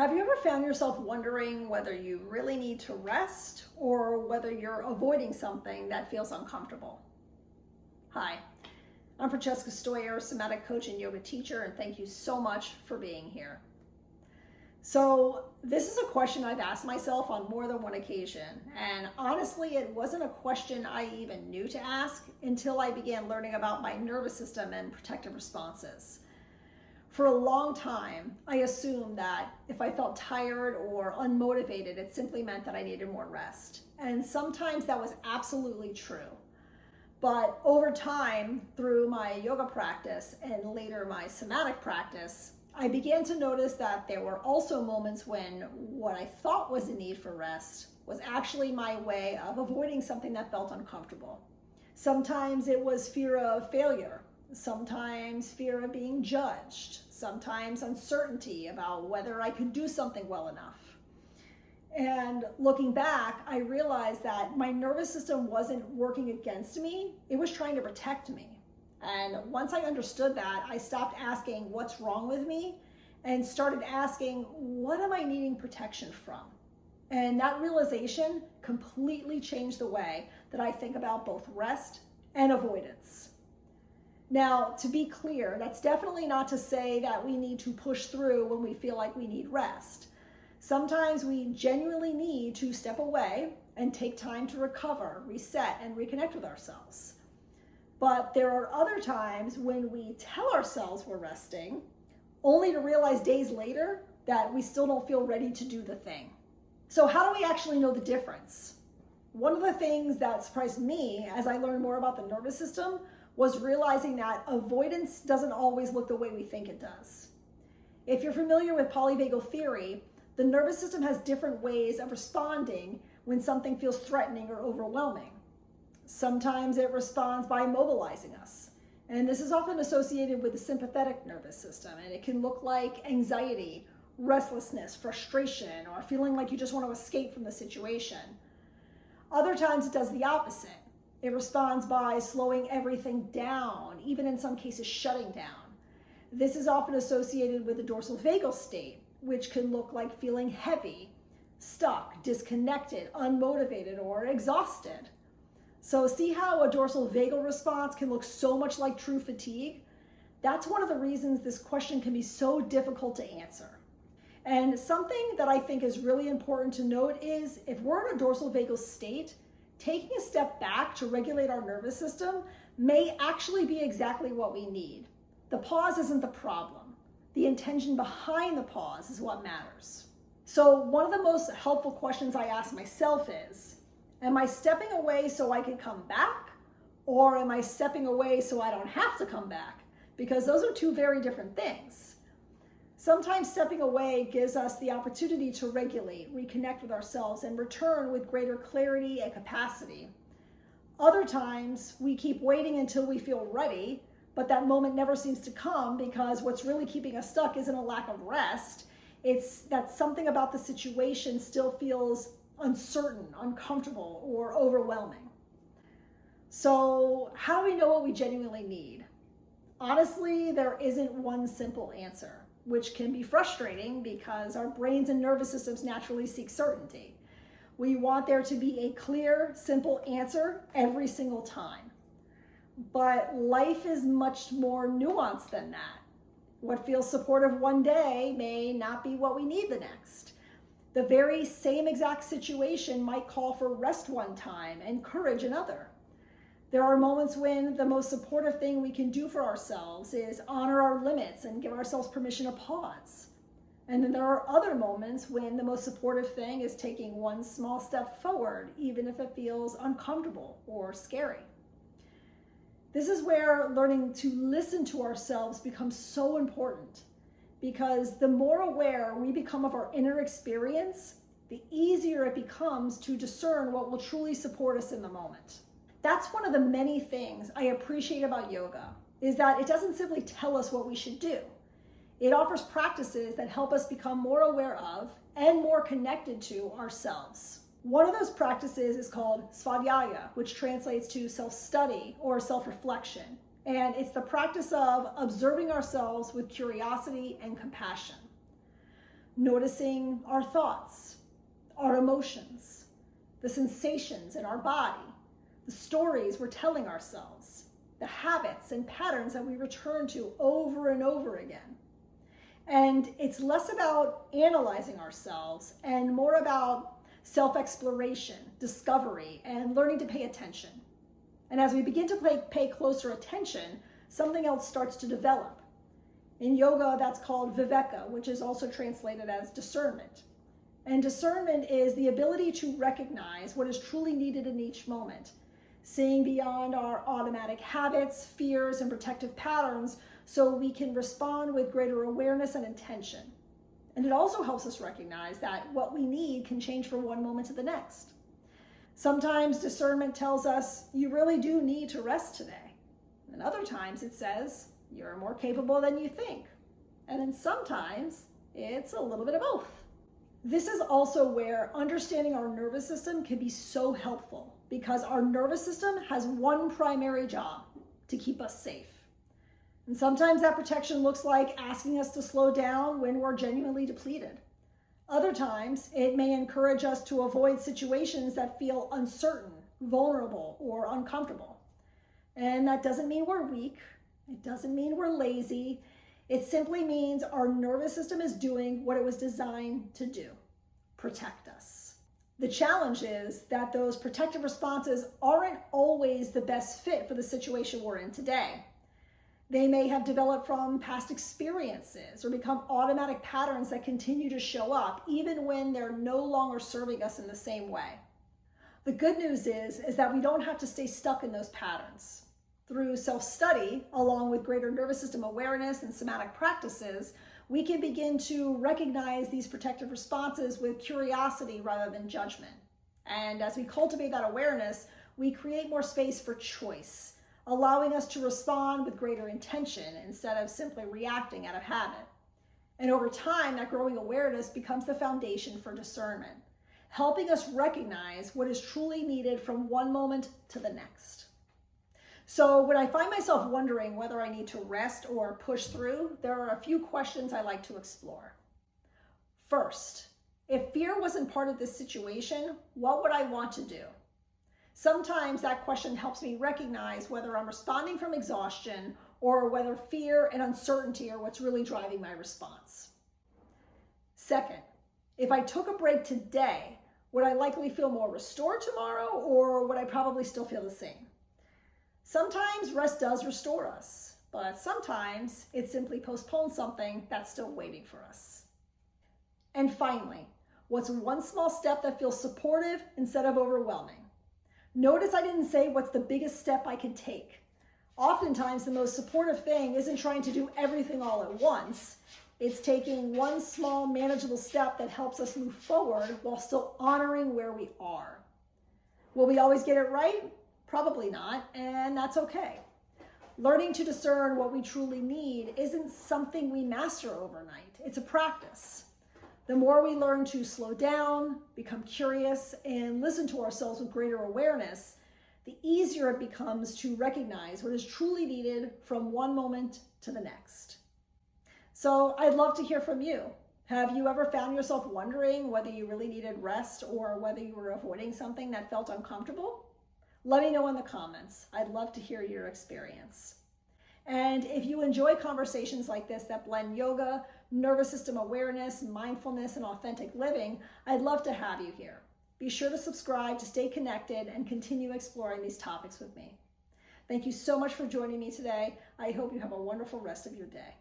Have you ever found yourself wondering whether you really need to rest or whether you're avoiding something that feels uncomfortable? Hi, I'm Francesca Stoyer, somatic coach and yoga teacher, and thank you so much for being here. So this is a question I've asked myself on more than one occasion, and honestly, it wasn't a question I even knew to ask until I began learning about my nervous system and protective responses. For a long time, I assumed that if I felt tired or unmotivated, it simply meant that I needed more rest. And sometimes that was absolutely true. But over time, through my yoga practice and later my somatic practice, I began to notice that there were also moments when what I thought was a need for rest was actually my way of avoiding something that felt uncomfortable. Sometimes it was fear of failure. Sometimes fear of being judged, sometimes uncertainty about whether I could do something well enough. And looking back, I realized that my nervous system wasn't working against me, it was trying to protect me. And once I understood that, I stopped asking what's wrong with me and started asking, what am I needing protection from? And that realization completely changed the way that I think about both rest and avoidance. Now, to be clear, that's definitely not to say that we need to push through when we feel like we need rest. Sometimes we genuinely need to step away and take time to recover, reset, and reconnect with ourselves. But there are other times when we tell ourselves we're resting, only to realize days later that we still don't feel ready to do the thing. So how do we actually know the difference? One of the things that surprised me as I learned more about the nervous system was realizing that avoidance doesn't always look the way we think it does. If you're familiar with polyvagal theory, the nervous system has different ways of responding when something feels threatening or overwhelming. Sometimes it responds by mobilizing us, and this is often associated with the sympathetic nervous system, and it can look like anxiety, restlessness, frustration, or feeling like you just want to escape from the situation. Other times it does the opposite. It responds by slowing everything down, even in some cases shutting down. This is often associated with the dorsal vagal state, which can look like feeling heavy, stuck, disconnected, unmotivated, or exhausted. So see how a dorsal vagal response can look so much like true fatigue? That's one of the reasons this question can be so difficult to answer. And something that I think is really important to note is if we're in a dorsal vagal state, taking a step back to regulate our nervous system may actually be exactly what we need. The pause isn't the problem. The intention behind the pause is what matters. So one of the most helpful questions I ask myself is, am I stepping away so I can come back? Or am I stepping away so I don't have to come back? Because those are two very different things. Sometimes stepping away gives us the opportunity to regulate, reconnect with ourselves, and return with greater clarity and capacity. Other times, we keep waiting until we feel ready, but that moment never seems to come because what's really keeping us stuck isn't a lack of rest. It's that something about the situation still feels uncertain, uncomfortable, or overwhelming. So how do we know what we genuinely need? Honestly, there isn't one simple answer, which can be frustrating because our brains and nervous systems naturally seek certainty. We want there to be a clear, simple answer every single time. But life is much more nuanced than that. What feels supportive one day may not be what we need the next. The very same exact situation might call for rest one time and courage another. There are moments when the most supportive thing we can do for ourselves is honor our limits and give ourselves permission to pause. And then there are other moments when the most supportive thing is taking one small step forward, even if it feels uncomfortable or scary. This is where learning to listen to ourselves becomes so important, because the more aware we become of our inner experience, the easier it becomes to discern what will truly support us in the moment. That's one of the many things I appreciate about yoga, is that it doesn't simply tell us what we should do. It offers practices that help us become more aware of and more connected to ourselves. One of those practices is called svadhyaya, which translates to self-study or self-reflection. And it's the practice of observing ourselves with curiosity and compassion. noticing our thoughts, our emotions, the sensations in our body, the stories we're telling ourselves, the habits and patterns that we return to over and over again. And it's less about analyzing ourselves and more about self-exploration, discovery, and learning to pay attention. And as we begin to pay closer attention, something else starts to develop. In yoga, that's called viveka, which is also translated as discernment. And discernment is the ability to recognize what is truly needed in each moment, seeing beyond our automatic habits, fears, and protective patterns so we can respond with greater awareness and intention. And it also helps us recognize that what we need can change from one moment to the next. Sometimes discernment tells us you really do need to rest today. And other times it says you're more capable than you think. And then sometimes it's a little bit of both. This is also where understanding our nervous system can be so helpful, because our nervous system has one primary job: to keep us safe. And sometimes that protection looks like asking us to slow down when we're genuinely depleted. Other times, it may encourage us to avoid situations that feel uncertain, vulnerable, or uncomfortable. And that doesn't mean we're weak. It doesn't mean we're lazy. It simply means our nervous system is doing what it was designed to do: protect us. The challenge is that those protective responses aren't always the best fit for the situation we're in today. They may have developed from past experiences or become automatic patterns that continue to show up even when they're no longer serving us in the same way. The good news is that we don't have to stay stuck in those patterns. Through self-study, along with greater nervous system awareness and somatic practices, we can begin to recognize these protective responses with curiosity rather than judgment. And as we cultivate that awareness, we create more space for choice, allowing us to respond with greater intention instead of simply reacting out of habit. And over time, that growing awareness becomes the foundation for discernment, helping us recognize what is truly needed from one moment to the next. So when I find myself wondering whether I need to rest or push through, there are a few questions I like to explore. First, if fear wasn't part of this situation, what would I want to do? Sometimes that question helps me recognize whether I'm responding from exhaustion or whether fear and uncertainty are what's really driving my response. Second, if I took a break today, would I likely feel more restored tomorrow, or would I probably still feel the same? Sometimes rest does restore us, but sometimes it simply postpones something that's still waiting for us. And finally, what's one small step that feels supportive instead of overwhelming? Notice I didn't say what's the biggest step I can take. Oftentimes, the most supportive thing isn't trying to do everything all at once. It's taking one small, manageable step that helps us move forward while still honoring where we are. Will we always get it right? Probably not, and that's okay. Learning to discern what we truly need isn't something we master overnight. It's a practice. The more we learn to slow down, become curious, and listen to ourselves with greater awareness, the easier it becomes to recognize what is truly needed from one moment to the next. So I'd love to hear from you. Have you ever found yourself wondering whether you really needed rest or whether you were avoiding something that felt uncomfortable? Let me know in the comments. I'd love to hear your experience. And if you enjoy conversations like this that blend yoga, nervous system awareness, mindfulness, and authentic living, I'd love to have you here. Be sure to subscribe to stay connected and continue exploring these topics with me. Thank you so much for joining me today. I hope you have a wonderful rest of your day.